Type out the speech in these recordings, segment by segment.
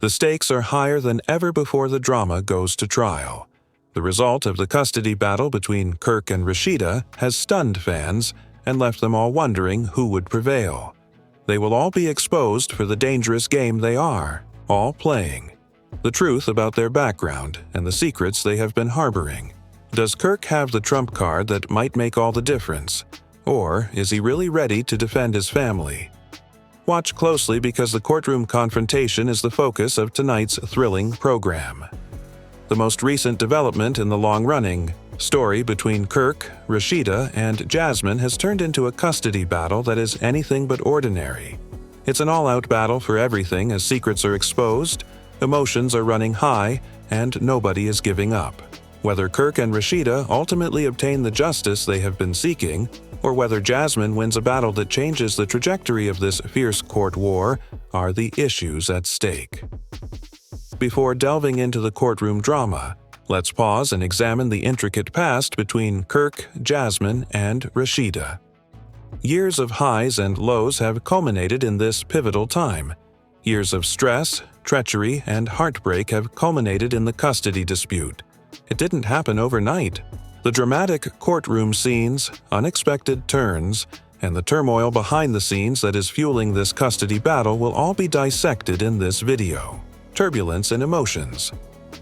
The stakes are higher than ever before the drama goes to trial. The result of the custody battle between Kirk and Rasheeda has stunned fans and left them all wondering who would prevail. They will all be exposed for the dangerous game they are, all playing. The truth about their background and the secrets they have been harboring. Does Kirk have the trump card that might make all the difference? Or is he really ready to defend his family? Watch closely because the courtroom confrontation is the focus of tonight's thrilling program. The most recent development in the long-running story between Kirk, Rasheeda, and Jasmine has turned into a custody battle that is anything but ordinary. It's an all-out battle for everything as secrets are exposed, emotions are running high, and nobody is giving up. Whether Kirk and Rasheeda ultimately obtain the justice they have been seeking, or whether Jasmine wins a battle that changes the trajectory of this fierce court war, are the issues at stake. Before delving into the courtroom drama, let's pause and examine the intricate past between Kirk, Jasmine, and Rasheeda. Years of highs and lows have culminated in this pivotal time. Years of stress, treachery, and heartbreak have culminated in the custody dispute. It didn't happen overnight. The dramatic courtroom scenes, unexpected turns, and the turmoil behind the scenes that is fueling this custody battle will all be dissected in this video. Turbulence and emotions.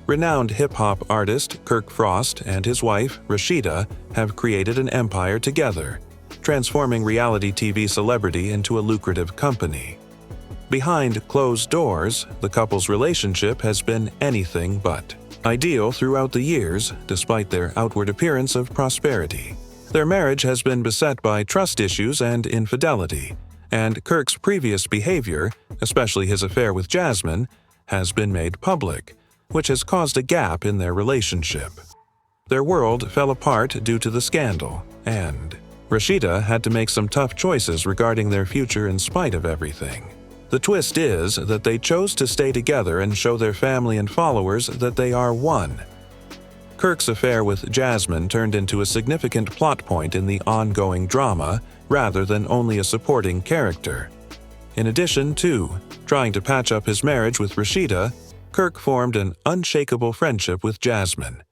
Renowned hip-hop artist Kirk Frost and his wife, Rasheeda, have created an empire together, transforming reality TV celebrity into a lucrative company. Behind closed doors, the couple's relationship has been anything but ideal throughout the years, despite their outward appearance of prosperity. Their marriage has been beset by trust issues and infidelity, and Kirk's previous behavior, especially his affair with Jasmine, has been made public, which has caused a gap in their relationship. Their world fell apart due to the scandal, and Rasheeda had to make some tough choices regarding their future in spite of everything. The twist is that they chose to stay together and show their family and followers that they are one. Kirk's affair with Jasmine turned into a significant plot point in the ongoing drama rather than only a supporting character. In addition to trying to patch up his marriage with Rasheeda, Kirk formed an unshakable friendship with Jasmine.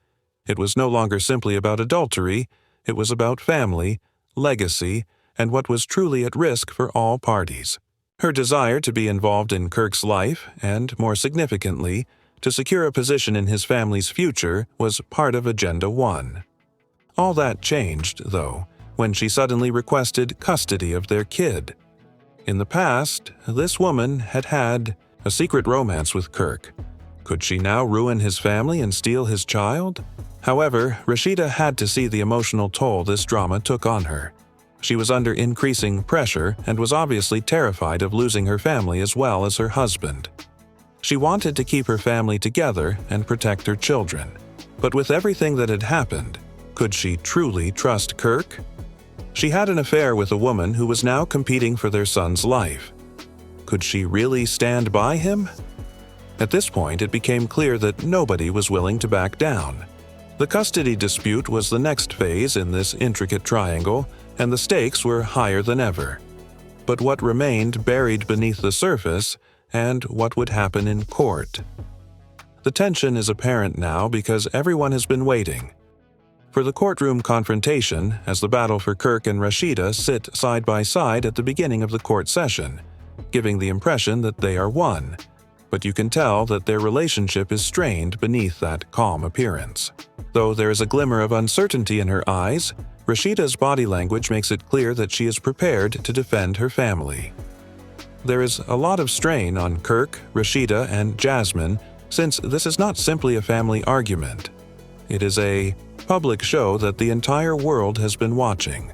It was no longer simply about adultery, it was about family, legacy, and what was truly at risk for all parties. Her desire to be involved in Kirk's life, and more significantly, to secure a position in his family's future, was part of Agenda 1. All that changed, though, when she suddenly requested custody of their kid. In the past, this woman had had a secret romance with Kirk. Could she now ruin his family and steal his child? However, Rasheeda had to see the emotional toll this drama took on her. She was under increasing pressure and was obviously terrified of losing her family as well as her husband. She wanted to keep her family together and protect her children. But with everything that had happened, could she truly trust Kirk? She had an affair with a woman who was now competing for their son's life. Could she really stand by him? At this point, it became clear that nobody was willing to back down. The custody dispute was the next phase in this intricate triangle, and the stakes were higher than ever. But what remained buried beneath the surface, and what would happen in court? The tension is apparent now because everyone has been waiting for the courtroom confrontation as the battle for Kirk and Rasheeda sit side by side at the beginning of the court session, giving the impression that they are one. But you can tell that their relationship is strained beneath that calm appearance. Though there is a glimmer of uncertainty in her eyes, Rasheeda's body language makes it clear that she is prepared to defend her family. There is a lot of strain on Kirk, Rasheeda, and Jasmine since this is not simply a family argument. It is a public show that the entire world has been watching.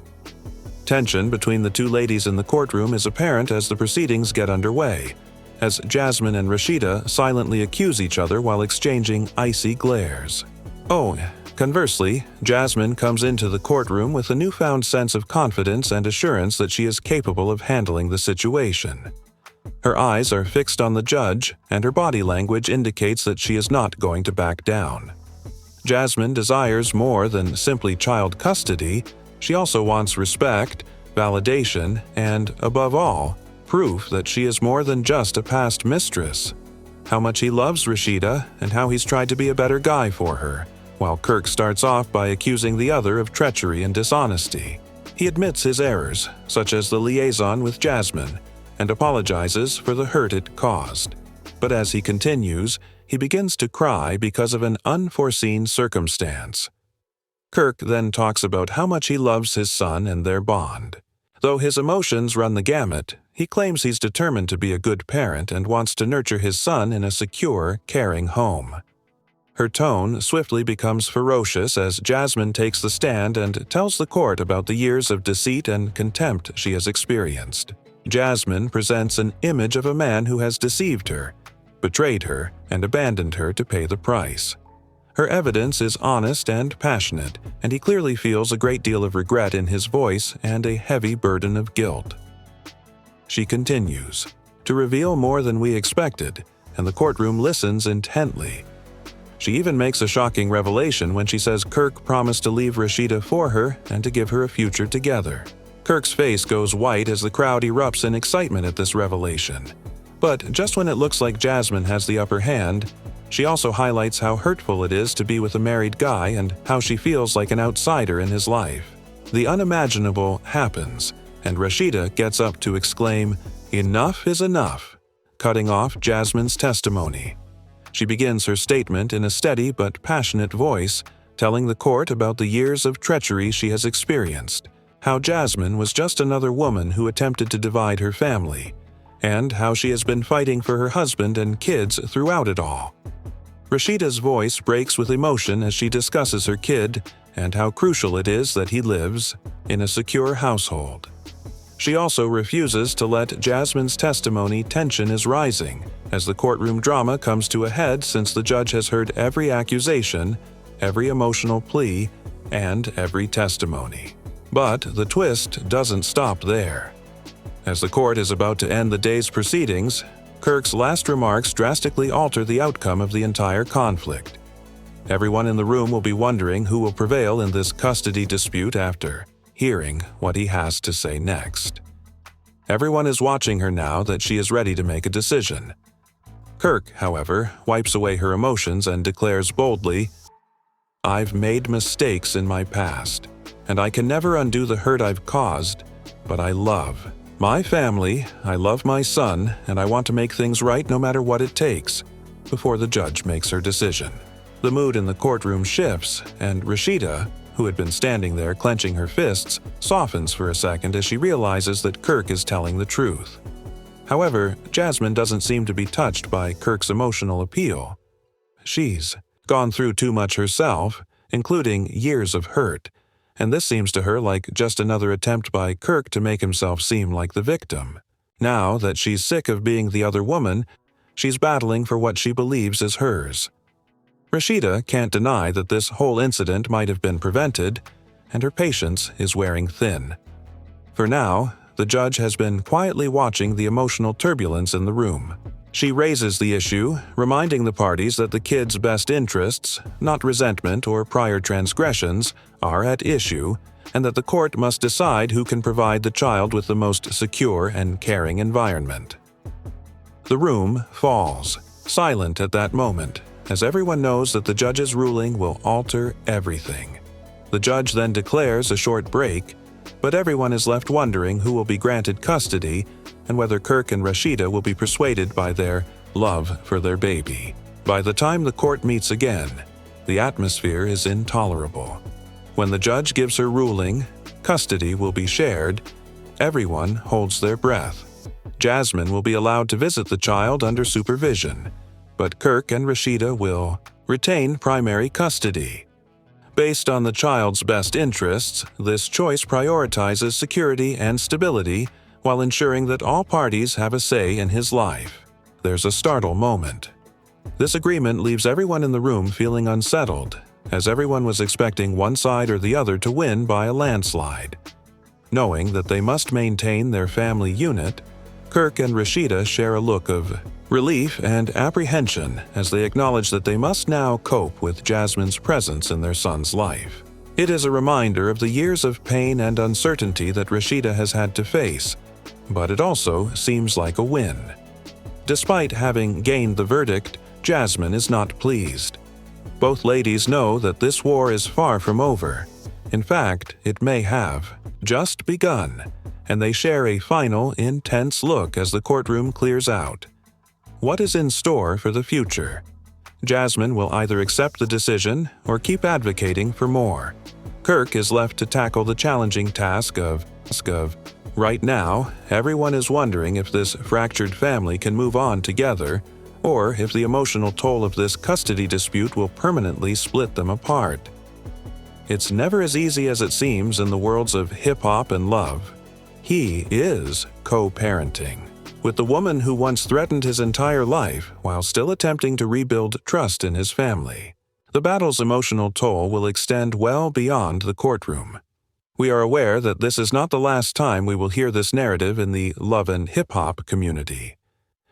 Tension between the two ladies in the courtroom is apparent as the proceedings get underway, as Jasmine and Rasheeda silently accuse each other while exchanging icy glares. Conversely, Jasmine comes into the courtroom with a newfound sense of confidence and assurance that she is capable of handling the situation. Her eyes are fixed on the judge, and her body language indicates that she is not going to back down. Jasmine desires more than simply child custody. She also wants respect, validation, and, above all, proof that she is more than just a past mistress. how much he loves Rasheeda and how he's tried to be a better guy for her, while Kirk starts off by accusing the other of treachery and dishonesty. He admits his errors, such as the liaison with Jasmine, and apologizes for the hurt it caused. But as he continues, he begins to cry because of an unforeseen circumstance. Kirk then talks about how much he loves his son and their bond. Though his emotions run the gamut, he claims he's determined to be a good parent and wants to nurture his son in a secure, caring home. Her tone swiftly becomes ferocious as Jasmine takes the stand and tells the court about the years of deceit and contempt she has experienced. Jasmine presents an image of a man who has deceived her, betrayed her, and abandoned her to pay the price. Her evidence is honest and passionate, and he clearly feels a great deal of regret in his voice and a heavy burden of guilt. She continues, to reveal more than we expected, and the courtroom listens intently. She even makes a shocking revelation when she says Kirk promised to leave Rasheeda for her and to give her a future together. Kirk's face goes white as the crowd erupts in excitement at this revelation. But just when it looks like Jasmine has the upper hand, she also highlights how hurtful it is to be with a married guy and how she feels like an outsider in his life. The unimaginable happens, and Rasheeda gets up to exclaim, "Enough is enough," cutting off Jasmine's testimony. She begins her statement in a steady but passionate voice, telling the court about the years of treachery she has experienced, how Jasmine was just another woman who attempted to divide her family, and how she has been fighting for her husband and kids throughout it all. Rasheeda's voice breaks with emotion as she discusses her kid and how crucial it is that he lives in a secure household. She also refuses to let Jasmine's testimony. Tension is rising as the courtroom drama comes to a head since the judge has heard every accusation, every emotional plea, and every testimony. But the twist doesn't stop there. As the court is about to end the day's proceedings, Kirk's last remarks drastically alter the outcome of the entire conflict. Everyone in the room will be wondering who will prevail in this custody dispute after hearing what he has to say next. Everyone is watching her now that she is ready to make a decision. Kirk, however, wipes away her emotions and declares boldly, "I've made mistakes in my past, and I can never undo the hurt I've caused, but I love my family, I love my son, and I want to make things right no matter what it takes," before the judge makes her decision. The mood in the courtroom shifts, and Rasheeda, who had been standing there clenching her fists, softens for a second as she realizes that Kirk is telling the truth. However, Jasmine doesn't seem to be touched by Kirk's emotional appeal. She's gone through too much herself, including years of hurt, and this seems to her like just another attempt by Kirk to make himself seem like the victim. Now that she's sick of being the other woman, she's battling for what she believes is hers. Rasheeda can't deny that this whole incident might have been prevented, and her patience is wearing thin. For now, the judge has been quietly watching the emotional turbulence in the room. She raises the issue, reminding the parties that the kid's best interests, not resentment or prior transgressions, are at issue, and that the court must decide who can provide the child with the most secure and caring environment. The room falls, silent at that moment, as everyone knows that the judge's ruling will alter everything. The judge then declares a short break, but everyone is left wondering who will be granted custody and whether Kirk and Rasheeda will be persuaded by their love for their baby. By the time the court meets again, the atmosphere is intolerable. When the judge gives her ruling, custody will be shared, everyone holds their breath. Jasmine will be allowed to visit the child under supervision, but Kirk and Rasheeda will retain primary custody. Based on the child's best interests, this choice prioritizes security and stability while ensuring that all parties have a say in his life. There's a startle moment. This agreement leaves everyone in the room feeling unsettled, as everyone was expecting one side or the other to win by a landslide. Knowing that they must maintain their family unit, Kirk and Rasheeda share a look of relief and apprehension as they acknowledge that they must now cope with Jasmine's presence in their son's life. It is a reminder of the years of pain and uncertainty that Rasheeda has had to face, but it also seems like a win. Despite having gained the verdict, Jasmine is not pleased. Both ladies know that this war is far from over. In fact, it may have just begun, and they share a final, intense look as the courtroom clears out. What is in store for the future? Jasmine will either accept the decision or keep advocating for more. Kirk is left to tackle the challenging task of right now, everyone is wondering if this fractured family can move on together, or if the emotional toll of this custody dispute will permanently split them apart. It's never as easy as it seems in the worlds of hip-hop and love. He is co-parenting with the woman who once threatened his entire life while still attempting to rebuild trust in his family. The battle's emotional toll will extend well beyond the courtroom. We are aware that this is not the last time we will hear this narrative in the love and hip-hop community.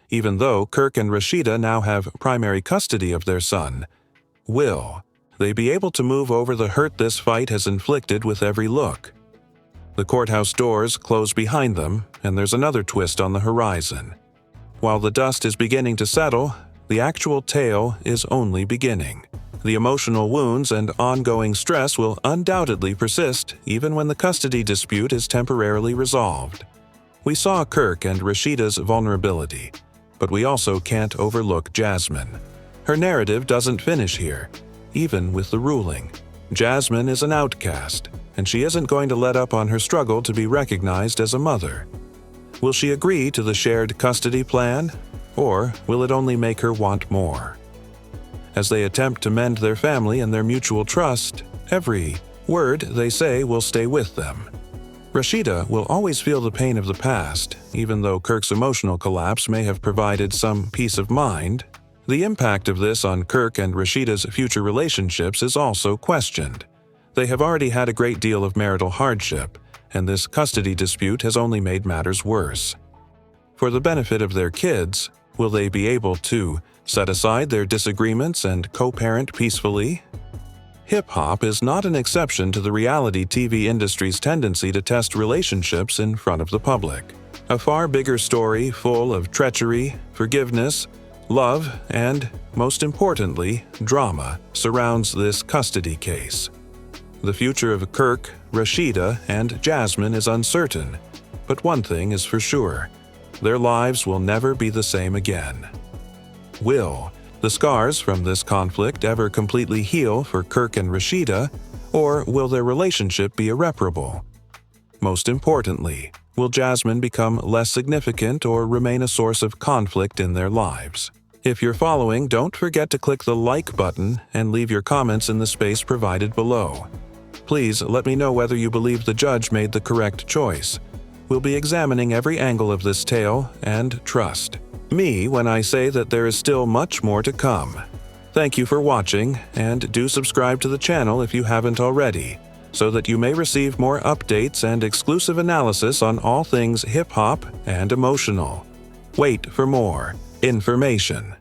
Even though Kirk and Rasheeda now have primary custody of their son, will they be able to move over the hurt this fight has inflicted with every look? The courthouse doors close behind them, and there's another twist on the horizon. While the dust is beginning to settle, the actual tale is only beginning. The emotional wounds and ongoing stress will undoubtedly persist even when the custody dispute is temporarily resolved. We saw Kirk and Rasheeda's vulnerability, but we also can't overlook Jasmine. Her narrative doesn't finish here, even with the ruling. Jasmine is an outcast, and she isn't going to let up on her struggle to be recognized as a mother. Will she agree to the shared custody plan, or will it only make her want more? As they attempt to mend their family and their mutual trust, every word they say will stay with them. Rasheeda will always feel the pain of the past, even though Kirk's emotional collapse may have provided some peace of mind. The impact of this on Kirk and Rasheeda's future relationships is also questioned. They have already had a great deal of marital hardship, and this custody dispute has only made matters worse. For the benefit of their kids, will they be able to set aside their disagreements and co-parent peacefully? Hip-hop is not an exception to the reality TV industry's tendency to test relationships in front of the public. A far bigger story full of treachery, forgiveness, love, and, most importantly, drama surrounds this custody case. The future of Kirk, Rasheeda, and Jasmine is uncertain, but one thing is for sure: their lives will never be the same again. Will the scars from this conflict ever completely heal for Kirk and Rasheeda, or will their relationship be irreparable? Most importantly, will Jasmine become less significant or remain a source of conflict in their lives? If you're following, don't forget to click the like button and leave your comments in the space provided below. Please let me know whether you believe the judge made the correct choice. We'll be examining every angle of this tale, and trust me when I say that there is still much more to come. Thank you for watching, and do subscribe to the channel if you haven't already, so that you may receive more updates and exclusive analysis on all things hip-hop and emotional. Wait for more information.